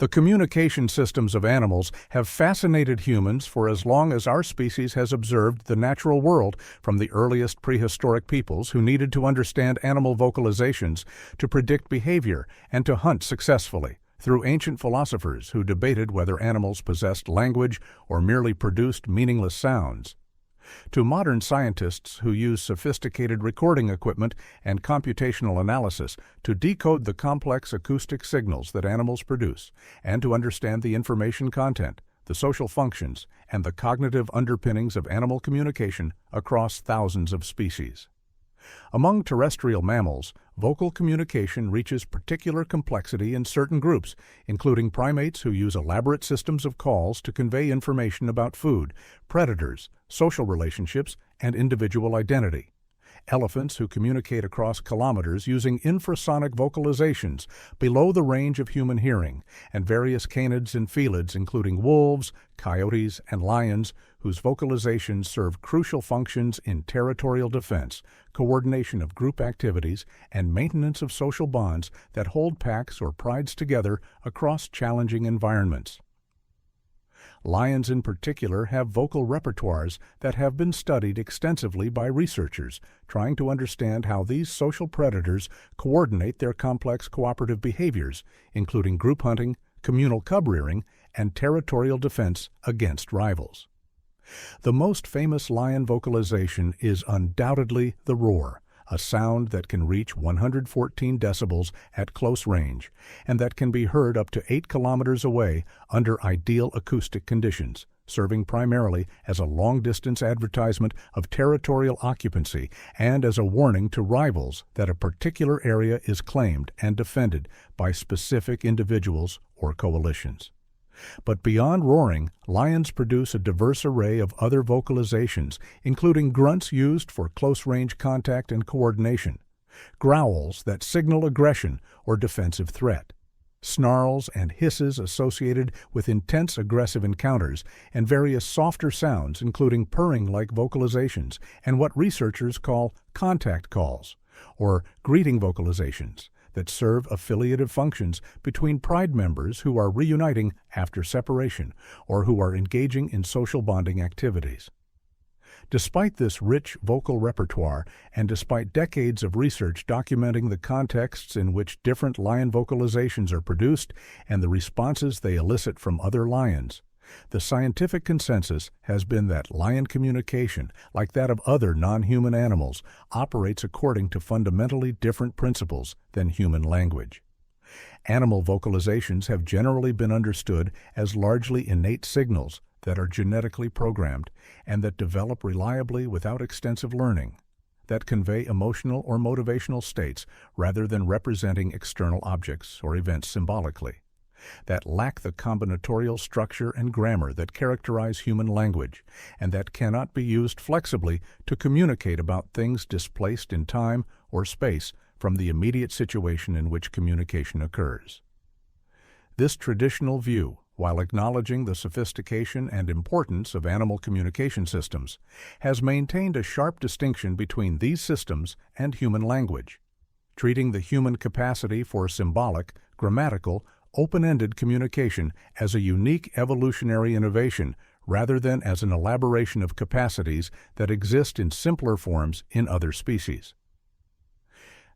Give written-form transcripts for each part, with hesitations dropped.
The communication systems of animals have fascinated humans for as long as our species has observed the natural world, from the earliest prehistoric peoples who needed to understand animal vocalizations to predict behavior and to hunt successfully, through ancient philosophers who debated whether animals possessed language or merely produced meaningless sounds, to modern scientists who use sophisticated recording equipment and computational analysis to decode the complex acoustic signals that animals produce, and to understand the information content, the social functions, and the cognitive underpinnings of animal communication across thousands of species. Among terrestrial mammals, vocal communication reaches particular complexity in certain groups, including primates who use elaborate systems of calls to convey information about food, predators, social relationships, and individual identity. Elephants who communicate across kilometers using infrasonic vocalizations below the range of human hearing, and various canids and felids including wolves, coyotes, and lions whose vocalizations serve crucial functions in territorial defense, coordination of group activities, and maintenance of social bonds that hold packs or prides together across challenging environments. Lions in particular have vocal repertoires that have been studied extensively by researchers, trying to understand how these social predators coordinate their complex cooperative behaviors, including group hunting, communal cub rearing, and territorial defense against rivals. The most famous lion vocalization is undoubtedly the roar, a sound that can reach 114 decibels at close range, and that can be heard up to 8 kilometers away under ideal acoustic conditions, serving primarily as a long-distance advertisement of territorial occupancy and as a warning to rivals that a particular area is claimed and defended by specific individuals or coalitions. But beyond roaring, lions produce a diverse array of other vocalizations, including grunts used for close-range contact and coordination, growls that signal aggression or defensive threat, snarls and hisses associated with intense aggressive encounters, and various softer sounds including purring-like vocalizations and what researchers call contact calls, or greeting vocalizations, that serve affiliative functions between pride members who are reuniting after separation or who are engaging in social bonding activities. Despite this rich vocal repertoire, and despite decades of research documenting the contexts in which different lion vocalizations are produced and the responses they elicit from other lions, the scientific consensus has been that lion communication, like that of other non-human animals, operates according to fundamentally different principles than human language. Animal vocalizations have generally been understood as largely innate signals that are genetically programmed and that develop reliably without extensive learning, that convey emotional or motivational states rather than representing external objects or events symbolically, that lack the combinatorial structure and grammar that characterize human language, and that cannot be used flexibly to communicate about things displaced in time or space from the immediate situation in which communication occurs. This traditional view, while acknowledging the sophistication and importance of animal communication systems, has maintained a sharp distinction between these systems and human language, treating the human capacity for symbolic, grammatical, open-ended communication as a unique evolutionary innovation rather than as an elaboration of capacities that exist in simpler forms in other species.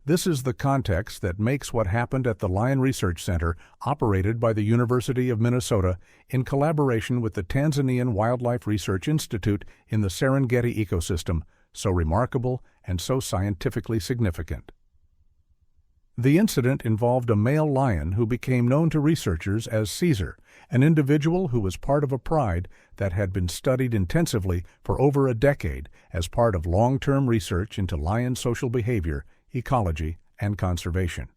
This is the context that makes what happened at the Lion Research Center, operated by the University of Minnesota in collaboration with the Tanzanian Wildlife Research Institute in the Serengeti ecosystem, so remarkable and so scientifically significant. The incident involved a male lion who became known to researchers as Caesar, an individual who was part of a pride that had been studied intensively for over a decade as part of long-term research into lion social behavior, ecology, and conservation.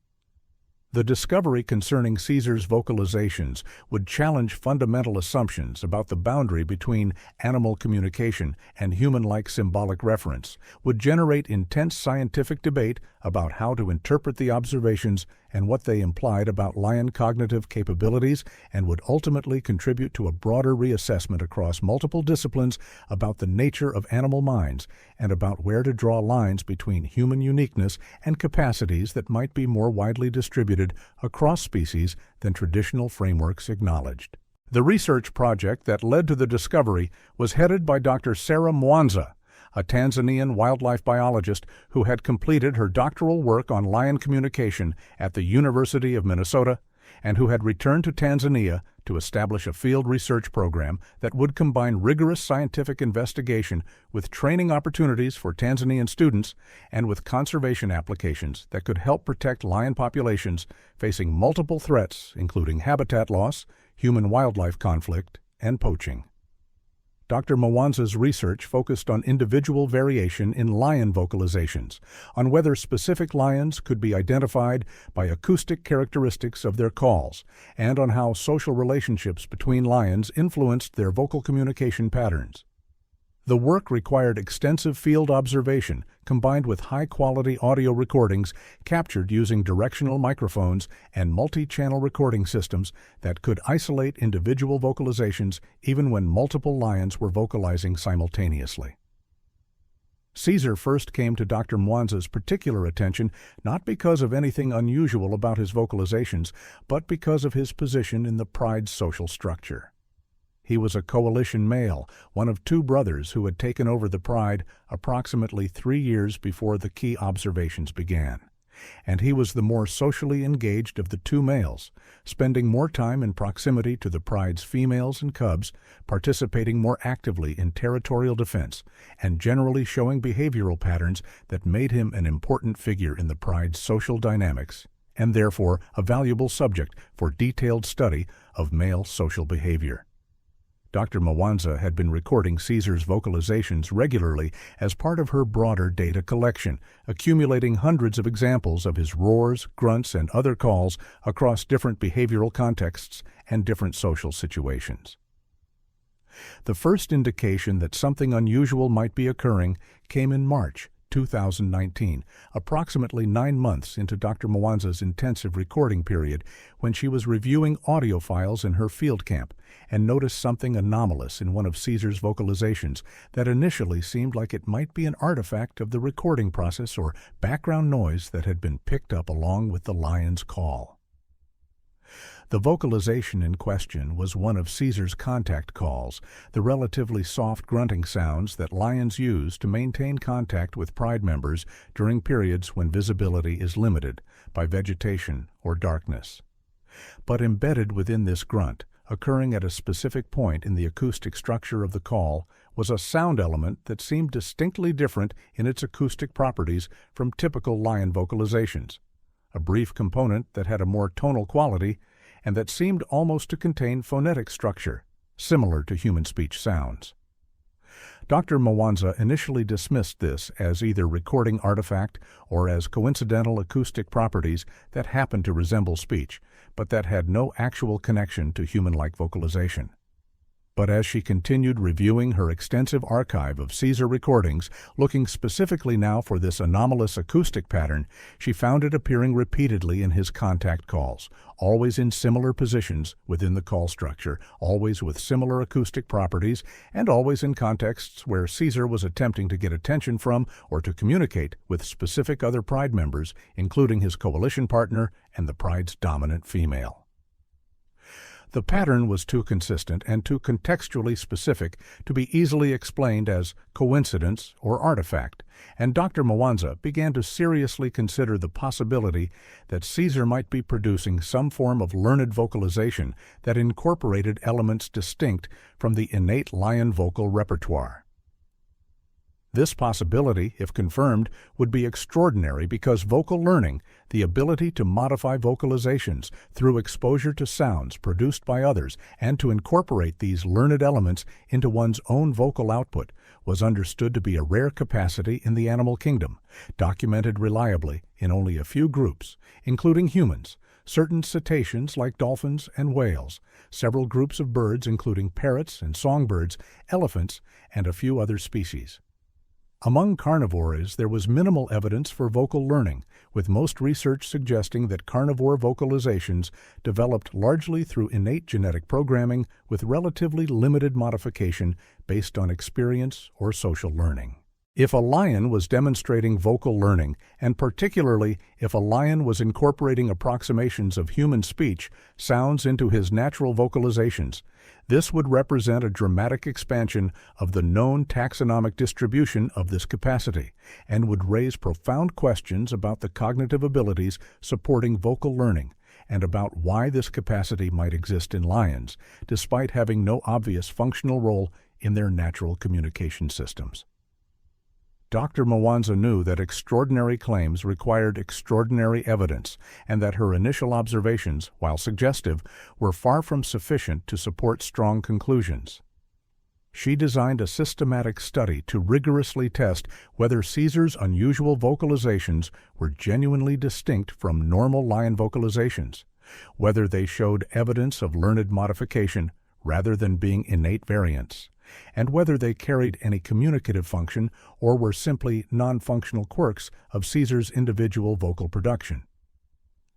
The discovery concerning Caesar's vocalizations would challenge fundamental assumptions about the boundary between animal communication and human-like symbolic reference, would generate intense scientific debate about how to interpret the observations, and what they implied about lion cognitive capabilities, and would ultimately contribute to a broader reassessment across multiple disciplines about the nature of animal minds and about where to draw lines between human uniqueness and capacities that might be more widely distributed across species than traditional frameworks acknowledged. The research project that led to the discovery was headed by Dr. Sarah Mwanza, a Tanzanian wildlife biologist who had completed her doctoral work on lion communication at the University of Minnesota and who had returned to Tanzania to establish a field research program that would combine rigorous scientific investigation with training opportunities for Tanzanian students and with conservation applications that could help protect lion populations facing multiple threats, including habitat loss, human-wildlife conflict, and poaching. Dr. Mwanza's research focused on individual variation in lion vocalizations, on whether specific lions could be identified by acoustic characteristics of their calls, and on how social relationships between lions influenced their vocal communication patterns. The work required extensive field observation combined with high-quality audio recordings captured using directional microphones and multi-channel recording systems that could isolate individual vocalizations even when multiple lions were vocalizing simultaneously. Caesar first came to Dr. Mwanza's particular attention not because of anything unusual about his vocalizations, but because of his position in the pride's social structure. He was a coalition male, one of two brothers who had taken over the pride approximately 3 years before the key observations began. And he was the more socially engaged of the two males, spending more time in proximity to the pride's females and cubs, participating more actively in territorial defense, and generally showing behavioral patterns that made him an important figure in the pride's social dynamics, and therefore a valuable subject for detailed study of male social behavior. Dr. Mwanza had been recording Caesar's vocalizations regularly as part of her broader data collection, accumulating hundreds of examples of his roars, grunts, and other calls across different behavioral contexts and different social situations. The first indication that something unusual might be occurring came in March 2019, approximately 9 months into Dr. Mwanza's intensive recording period, when she was reviewing audio files in her field camp and noticed something anomalous in one of Caesar's vocalizations that initially seemed like it might be an artifact of the recording process or background noise that had been picked up along with the lion's call. The vocalization in question was one of Caesar's contact calls, the relatively soft grunting sounds that lions use to maintain contact with pride members during periods when visibility is limited by vegetation or darkness. But embedded within this grunt, occurring at a specific point in the acoustic structure of the call, was a sound element that seemed distinctly different in its acoustic properties from typical lion vocalizations, a brief component that had a more tonal quality and that seemed almost to contain phonetic structure, similar to human speech sounds. Dr. Mwanza initially dismissed this as either recording artifact or as coincidental acoustic properties that happened to resemble speech, but that had no actual connection to human-like vocalization. But as she continued reviewing her extensive archive of Caesar recordings, looking specifically now for this anomalous acoustic pattern, she found it appearing repeatedly in his contact calls, always in similar positions within the call structure, always with similar acoustic properties, and always in contexts where Caesar was attempting to get attention from or to communicate with specific other pride members, including his coalition partner and the pride's dominant female. The pattern was too consistent and too contextually specific to be easily explained as coincidence or artifact, and Dr. Mwanza began to seriously consider the possibility that Caesar might be producing some form of learned vocalization that incorporated elements distinct from the innate lion vocal repertoire. This possibility, if confirmed, would be extraordinary because vocal learning, the ability to modify vocalizations through exposure to sounds produced by others and to incorporate these learned elements into one's own vocal output, was understood to be a rare capacity in the animal kingdom, documented reliably in only a few groups, including humans, certain cetaceans like dolphins and whales, several groups of birds including parrots and songbirds, elephants, and a few other species. Among carnivores, there was minimal evidence for vocal learning, with most research suggesting that carnivore vocalizations developed largely through innate genetic programming with relatively limited modification based on experience or social learning. If a lion was demonstrating vocal learning, and particularly if a lion was incorporating approximations of human speech sounds into his natural vocalizations, this would represent a dramatic expansion of the known taxonomic distribution of this capacity, and would raise profound questions about the cognitive abilities supporting vocal learning, and about why this capacity might exist in lions, despite having no obvious functional role in their natural communication systems. Dr. Mwanza knew that extraordinary claims required extraordinary evidence, and that her initial observations, while suggestive, were far from sufficient to support strong conclusions. She designed a systematic study to rigorously test whether Caesar's unusual vocalizations were genuinely distinct from normal lion vocalizations, whether they showed evidence of learned modification rather than being innate variants, and whether they carried any communicative function or were simply non-functional quirks of Caesar's individual vocal production.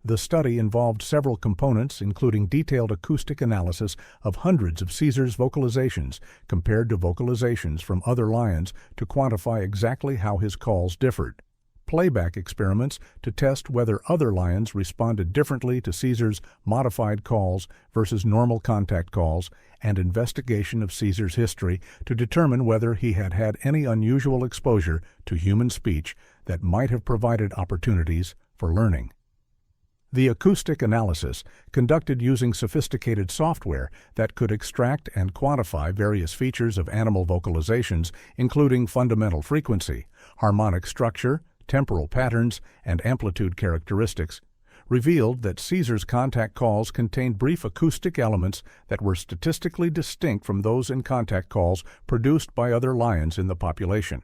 The study involved several components, including detailed acoustic analysis of hundreds of Caesar's vocalizations compared to vocalizations from other lions to quantify exactly how his calls differed, playback experiments to test whether other lions responded differently to Caesar's modified calls versus normal contact calls, and investigation of Caesar's history to determine whether he had had any unusual exposure to human speech that might have provided opportunities for learning. The acoustic analysis, conducted using sophisticated software that could extract and quantify various features of animal vocalizations, including fundamental frequency, harmonic structure, temporal patterns, and amplitude characteristics, revealed that Caesar's contact calls contained brief acoustic elements that were statistically distinct from those in contact calls produced by other lions in the population.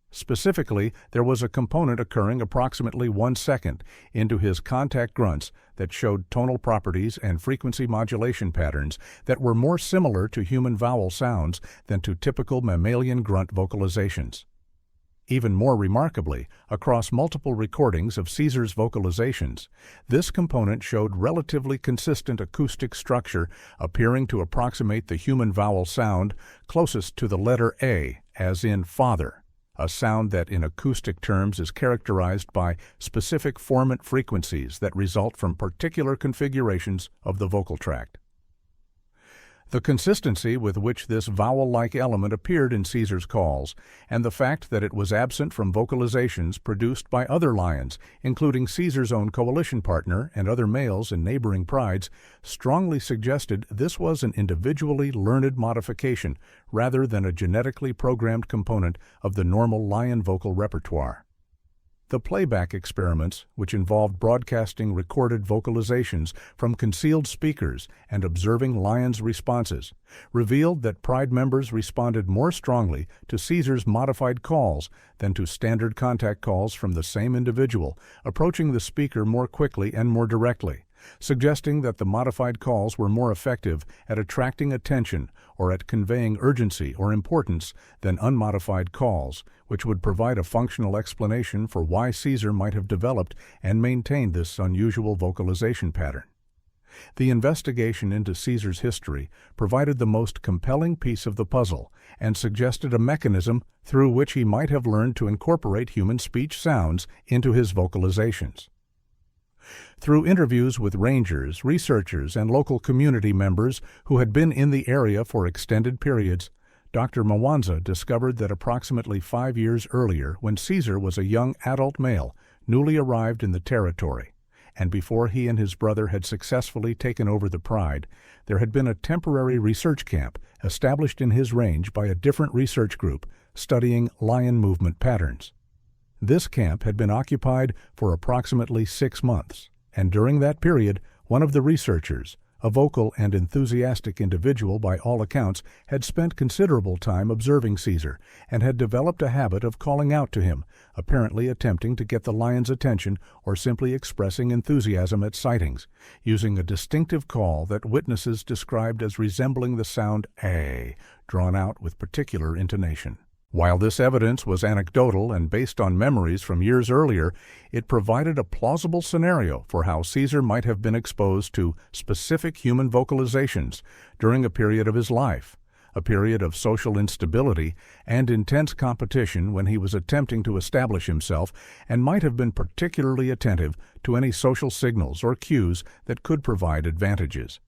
Specifically, there was a component occurring approximately 1 second into his contact grunts that showed tonal properties and frequency modulation patterns that were more similar to human vowel sounds than to typical mammalian grunt vocalizations. Even more remarkably, across multiple recordings of Caesar's vocalizations, this component showed relatively consistent acoustic structure appearing to approximate the human vowel sound closest to the letter A, as in father, a sound that in acoustic terms is characterized by specific formant frequencies that result from particular configurations of the vocal tract. The consistency with which this vowel-like element appeared in Caesar's calls, and the fact that it was absent from vocalizations produced by other lions, including Caesar's own coalition partner and other males in neighboring prides, strongly suggested this was an individually learned modification rather than a genetically programmed component of the normal lion vocal repertoire. The playback experiments, which involved broadcasting recorded vocalizations from concealed speakers and observing lions' responses, revealed that pride members responded more strongly to Caesar's modified calls than to standard contact calls from the same individual, approaching the speaker more quickly and more directly, suggesting that the modified calls were more effective at attracting attention or at conveying urgency or importance than unmodified calls, which would provide a functional explanation for why Caesar might have developed and maintained this unusual vocalization pattern. The investigation into Caesar's history provided the most compelling piece of the puzzle and suggested a mechanism through which he might have learned to incorporate human speech sounds into his vocalizations. Through interviews with rangers, researchers, and local community members who had been in the area for extended periods, Dr. Mwanza discovered that approximately 5 years earlier, when Caesar was a young adult male, newly arrived in the territory, and before he and his brother had successfully taken over the pride, there had been a temporary research camp established in his range by a different research group studying lion movement patterns. This camp had been occupied for approximately 6 months, and during that period, one of the researchers, a vocal and enthusiastic individual by all accounts, had spent considerable time observing Caesar and had developed a habit of calling out to him, apparently attempting to get the lion's attention or simply expressing enthusiasm at sightings, using a distinctive call that witnesses described as resembling the sound A, drawn out with particular intonation. While this evidence was anecdotal and based on memories from years earlier, it provided a plausible scenario for how Caesar might have been exposed to specific human vocalizations during a period of his life, a period of social instability and intense competition when he was attempting to establish himself, and might have been particularly attentive to any social signals or cues that could provide advantages.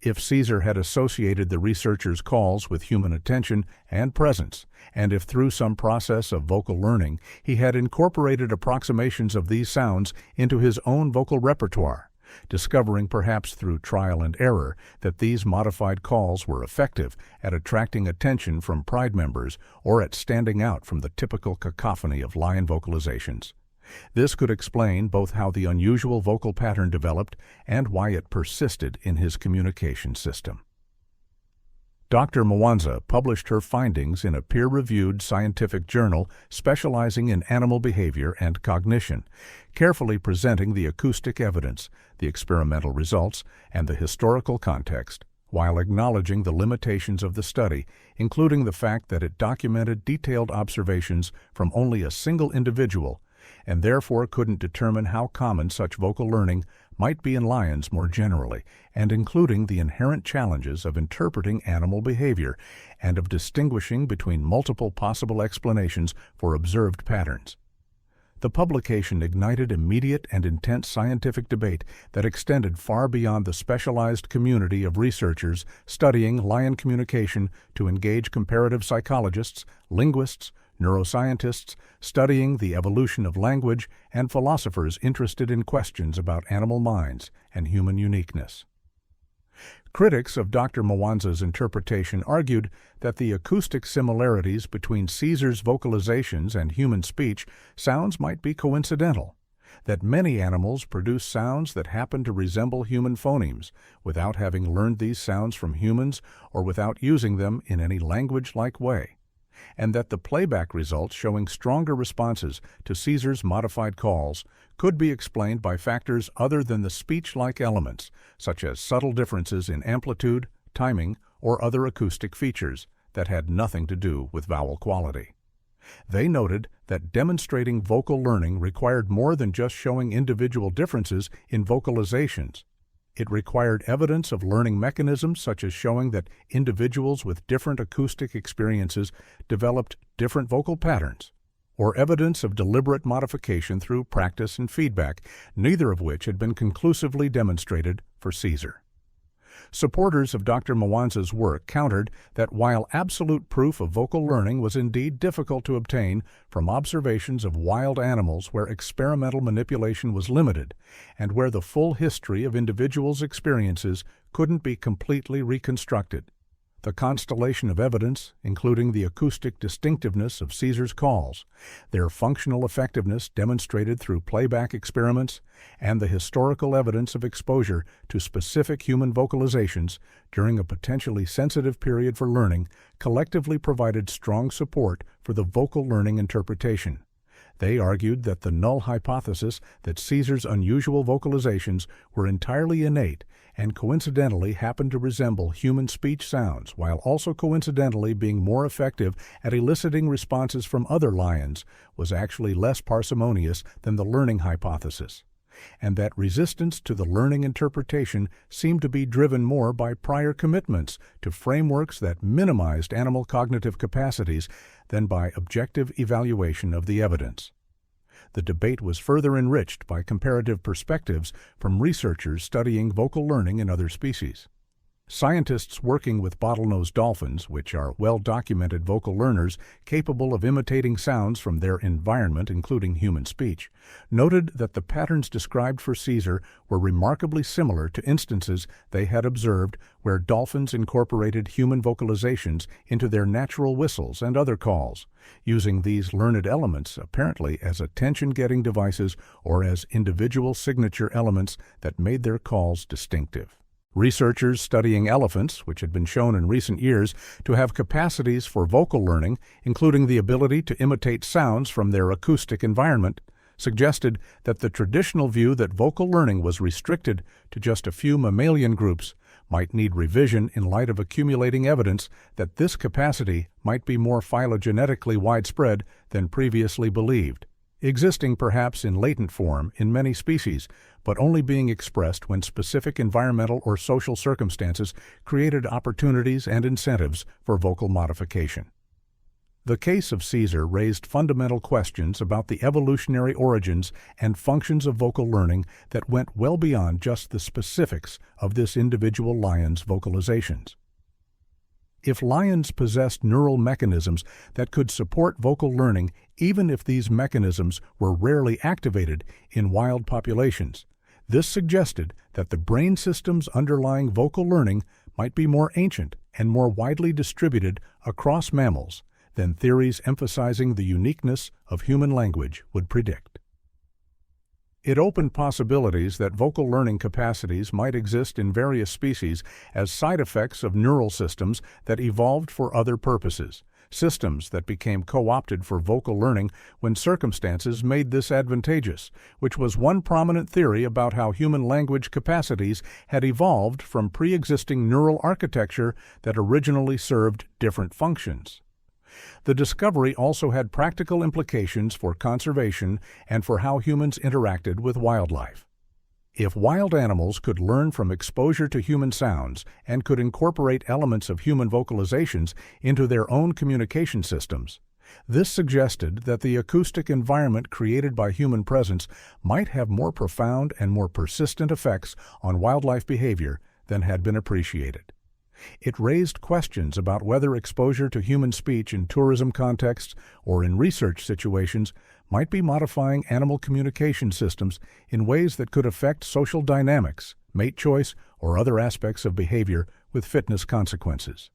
If Caesar had associated the researcher's calls with human attention and presence, and if through some process of vocal learning he had incorporated approximations of these sounds into his own vocal repertoire, discovering perhaps through trial and error that these modified calls were effective at attracting attention from pride members or at standing out from the typical cacophony of lion vocalizations. This could explain both how the unusual vocal pattern developed and why it persisted in his communication system. Dr. Mwanza published her findings in a peer-reviewed scientific journal specializing in animal behavior and cognition, carefully presenting the acoustic evidence, the experimental results, and the historical context, while acknowledging the limitations of the study, including the fact that it documented detailed observations from only a single individual, and therefore couldn't determine how common such vocal learning might be in lions more generally, and including the inherent challenges of interpreting animal behavior and of distinguishing between multiple possible explanations for observed patterns. The publication ignited immediate and intense scientific debate that extended far beyond the specialized community of researchers studying lion communication to engage comparative psychologists, linguists, neuroscientists studying the evolution of language, and philosophers interested in questions about animal minds and human uniqueness. Critics of Dr. Mwanza's interpretation argued that the acoustic similarities between Caesar's vocalizations and human speech sounds might be coincidental, that many animals produce sounds that happen to resemble human phonemes without having learned these sounds from humans or without using them in any language-like way, and that the playback results showing stronger responses to Caesar's modified calls could be explained by factors other than the speech-like elements, such as subtle differences in amplitude, timing, or other acoustic features that had nothing to do with vowel quality. They noted that demonstrating vocal learning required more than just showing individual differences in vocalizations. It required evidence of learning mechanisms such as showing that individuals with different acoustic experiences developed different vocal patterns, or evidence of deliberate modification through practice and feedback, neither of which had been conclusively demonstrated for Caesar. Supporters of Dr. Mwanza's work countered that while absolute proof of vocal learning was indeed difficult to obtain from observations of wild animals where experimental manipulation was limited and where the full history of individuals' experiences couldn't be completely reconstructed, the constellation of evidence, including the acoustic distinctiveness of Caesar's calls, their functional effectiveness demonstrated through playback experiments, and the historical evidence of exposure to specific human vocalizations during a potentially sensitive period for learning, collectively provided strong support for the vocal learning interpretation. They argued that the null hypothesis that Caesar's unusual vocalizations were entirely innate and coincidentally happened to resemble human speech sounds while also coincidentally being more effective at eliciting responses from other lions was actually less parsimonious than the learning hypothesis, and that resistance to the learning interpretation seemed to be driven more by prior commitments to frameworks that minimized animal cognitive capacities than by objective evaluation of the evidence. The debate was further enriched by comparative perspectives from researchers studying vocal learning in other species. Scientists working with bottlenose dolphins, which are well-documented vocal learners capable of imitating sounds from their environment, including human speech, noted that the patterns described for Caesar were remarkably similar to instances they had observed where dolphins incorporated human vocalizations into their natural whistles and other calls, using these learned elements apparently as attention-getting devices or as individual signature elements that made their calls distinctive. Researchers studying elephants, which had been shown in recent years to have capacities for vocal learning, including the ability to imitate sounds from their acoustic environment, suggested that the traditional view that vocal learning was restricted to just a few mammalian groups might need revision in light of accumulating evidence that this capacity might be more phylogenetically widespread than previously believed, existing perhaps in latent form in many species, but only being expressed when specific environmental or social circumstances created opportunities and incentives for vocal modification. The case of Caesar raised fundamental questions about the evolutionary origins and functions of vocal learning that went well beyond just the specifics of this individual lion's vocalizations. If lions possessed neural mechanisms that could support vocal learning, even if these mechanisms were rarely activated in wild populations, this suggested that the brain systems underlying vocal learning might be more ancient and more widely distributed across mammals than theories emphasizing the uniqueness of human language would predict. It opened possibilities that vocal learning capacities might exist in various species as side effects of neural systems that evolved for other purposes, systems that became co-opted for vocal learning when circumstances made this advantageous, which was one prominent theory about how human language capacities had evolved from pre-existing neural architecture that originally served different functions. The discovery also had practical implications for conservation and for how humans interacted with wildlife. If wild animals could learn from exposure to human sounds and could incorporate elements of human vocalizations into their own communication systems, this suggested that the acoustic environment created by human presence might have more profound and more persistent effects on wildlife behavior than had been appreciated. It raised questions about whether exposure to human speech in tourism contexts or in research situations might be modifying animal communication systems in ways that could affect social dynamics, mate choice, or other aspects of behavior with fitness consequences.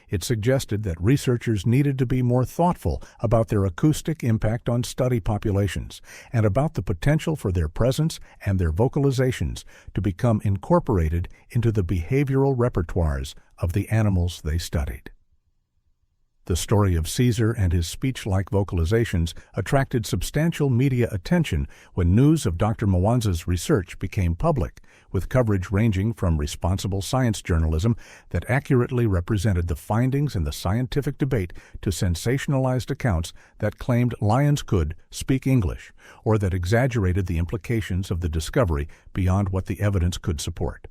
It suggested that researchers needed to be more thoughtful about their acoustic impact on study populations and about the potential for their presence and their vocalizations to become incorporated into the behavioral repertoires of the animals they studied. The story of Caesar and his speech-like vocalizations attracted substantial media attention when news of Dr. Mwanza's research became public, with coverage ranging from responsible science journalism that accurately represented the findings in the scientific debate to sensationalized accounts that claimed lions could speak English, or that exaggerated the implications of the discovery beyond what the evidence could support.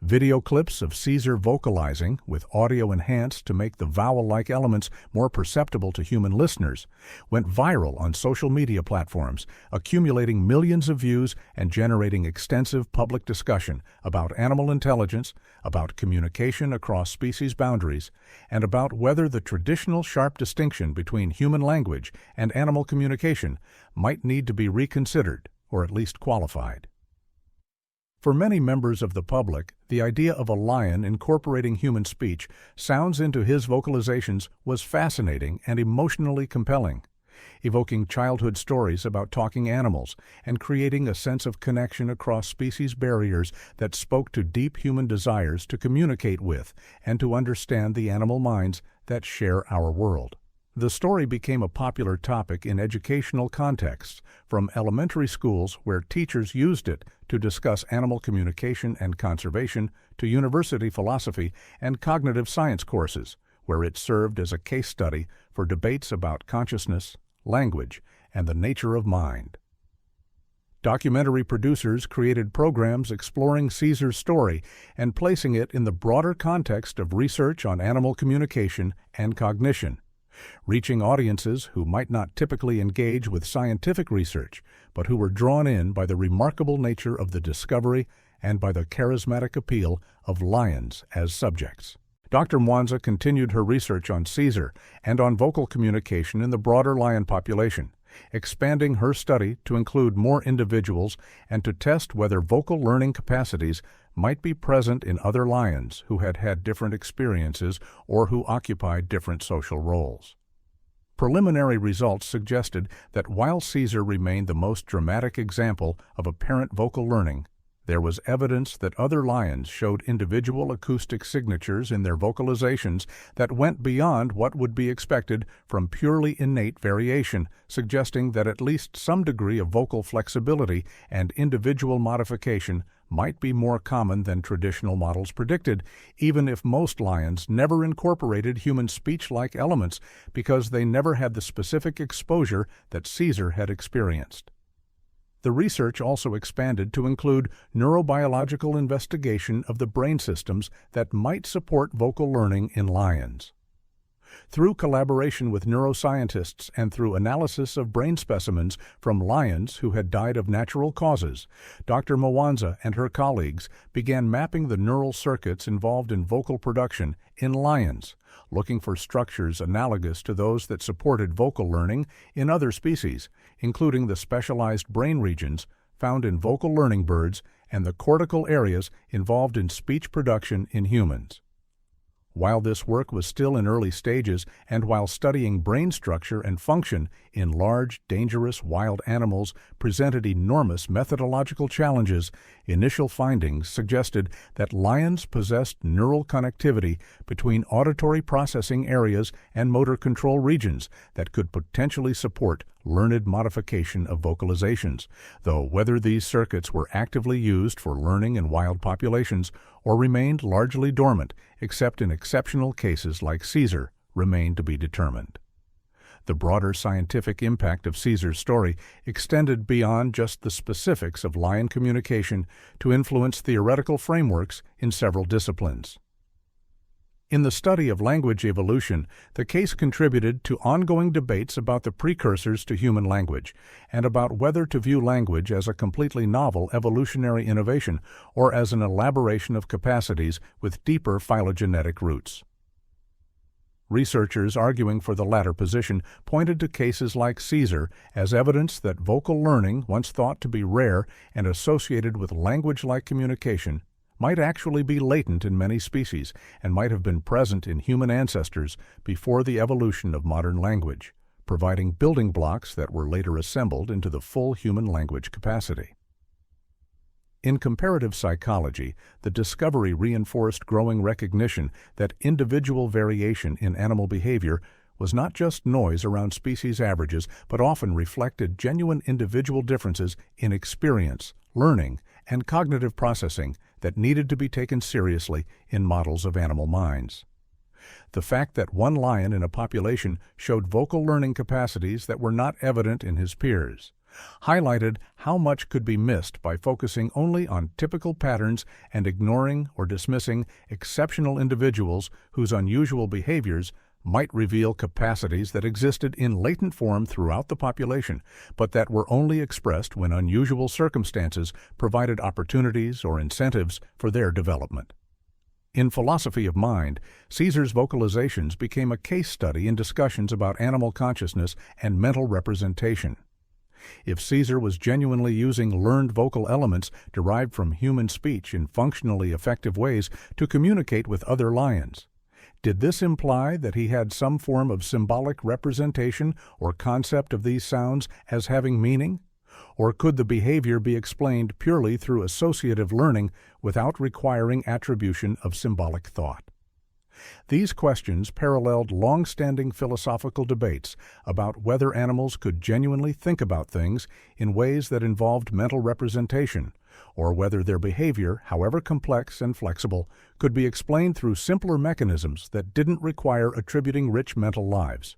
Video clips of Caesar vocalizing, with audio enhanced to make the vowel-like elements more perceptible to human listeners, went viral on social media platforms, accumulating millions of views and generating extensive public discussion about animal intelligence, about communication across species boundaries, and about whether the traditional sharp distinction between human language and animal communication might need to be reconsidered or at least qualified. For many members of the public, the idea of a lion incorporating human speech sounds into his vocalizations was fascinating and emotionally compelling, evoking childhood stories about talking animals and creating a sense of connection across species barriers that spoke to deep human desires to communicate with and to understand the animal minds that share our world. The story became a popular topic in educational contexts, from elementary schools where teachers used it to discuss animal communication and conservation to university philosophy and cognitive science courses, where it served as a case study for debates about consciousness, language, and the nature of mind. Documentary producers created programs exploring Caesar's story and placing it in the broader context of research on animal communication and cognition, reaching audiences who might not typically engage with scientific research, but who were drawn in by the remarkable nature of the discovery and by the charismatic appeal of lions as subjects. Dr. Mwanza continued her research on Caesar and on vocal communication in the broader lion population, expanding her study to include more individuals and to test whether vocal learning capacities might be present in other lions who had had different experiences or who occupied different social roles. Preliminary results suggested that while Caesar remained the most dramatic example of apparent vocal learning, there was evidence that other lions showed individual acoustic signatures in their vocalizations that went beyond what would be expected from purely innate variation, suggesting that at least some degree of vocal flexibility and individual modification might be more common than traditional models predicted, even if most lions never incorporated human speech-like elements because they never had the specific exposure that Caesar had experienced. The research also expanded to include neurobiological investigation of the brain systems that might support vocal learning in lions. Through collaboration with neuroscientists and through analysis of brain specimens from lions who had died of natural causes, Dr. Mwanza and her colleagues began mapping the neural circuits involved in vocal production in lions, looking for structures analogous to those that supported vocal learning in other species, including the specialized brain regions found in vocal learning birds and the cortical areas involved in speech production in humans. While this work was still in early stages, and while studying brain structure and function in large, dangerous wild animals presented enormous methodological challenges, initial findings suggested that lions possessed neural connectivity between auditory processing areas and motor control regions that could potentially support learned modification of vocalizations, though whether these circuits were actively used for learning in wild populations or remained largely dormant, except in exceptional cases like Caesar, remained to be determined. The broader scientific impact of Caesar's story extended beyond just the specifics of lion communication to influence theoretical frameworks in several disciplines. In the study of language evolution, the case contributed to ongoing debates about the precursors to human language and about whether to view language as a completely novel evolutionary innovation or as an elaboration of capacities with deeper phylogenetic roots. Researchers arguing for the latter position pointed to cases like Caesar as evidence that vocal learning, once thought to be rare and associated with language-like communication, might actually be latent in many species and might have been present in human ancestors before the evolution of modern language, providing building blocks that were later assembled into the full human language capacity. In comparative psychology, the discovery reinforced growing recognition that individual variation in animal behavior was not just noise around species averages, but often reflected genuine individual differences in experience, learning, and cognitive processing that needed to be taken seriously in models of animal minds. The fact that one lion in a population showed vocal learning capacities that were not evident in his peers highlighted how much could be missed by focusing only on typical patterns and ignoring or dismissing exceptional individuals whose unusual behaviors might reveal capacities that existed in latent form throughout the population, but that were only expressed when unusual circumstances provided opportunities or incentives for their development. In philosophy of mind, Caesar's vocalizations became a case study in discussions about animal consciousness and mental representation. If Caesar was genuinely using learned vocal elements derived from human speech in functionally effective ways to communicate with other lions, did this imply that he had some form of symbolic representation or concept of these sounds as having meaning? Or could the behavior be explained purely through associative learning without requiring attribution of symbolic thought? These questions paralleled long-standing philosophical debates about whether animals could genuinely think about things in ways that involved mental representation, or whether their behavior, however complex and flexible, could be explained through simpler mechanisms that didn't require attributing rich mental lives.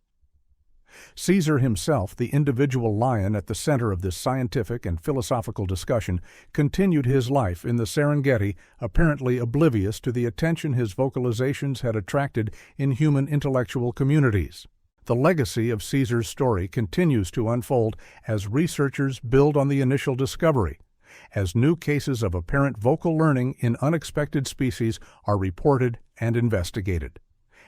Caesar himself, the individual lion at the center of this scientific and philosophical discussion, continued his life in the Serengeti, apparently oblivious to the attention his vocalizations had attracted in human intellectual communities. The legacy of Caesar's story continues to unfold as researchers build on the initial discovery, as new cases of apparent vocal learning in unexpected species are reported and investigated,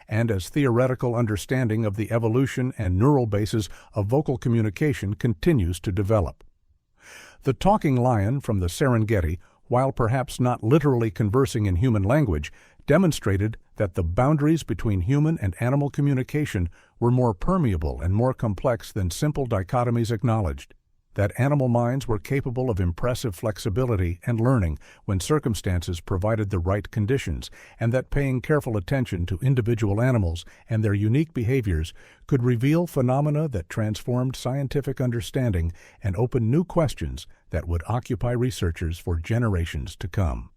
and as theoretical understanding of the evolution and neural basis of vocal communication continues to develop. The talking lion from the Serengeti, while perhaps not literally conversing in human language, demonstrated that the boundaries between human and animal communication were more permeable and more complex than simple dichotomies acknowledged. that animal minds were capable of impressive flexibility and learning when circumstances provided the right conditions, and that paying careful attention to individual animals and their unique behaviors could reveal phenomena that transformed scientific understanding and opened new questions that would occupy researchers for generations to come.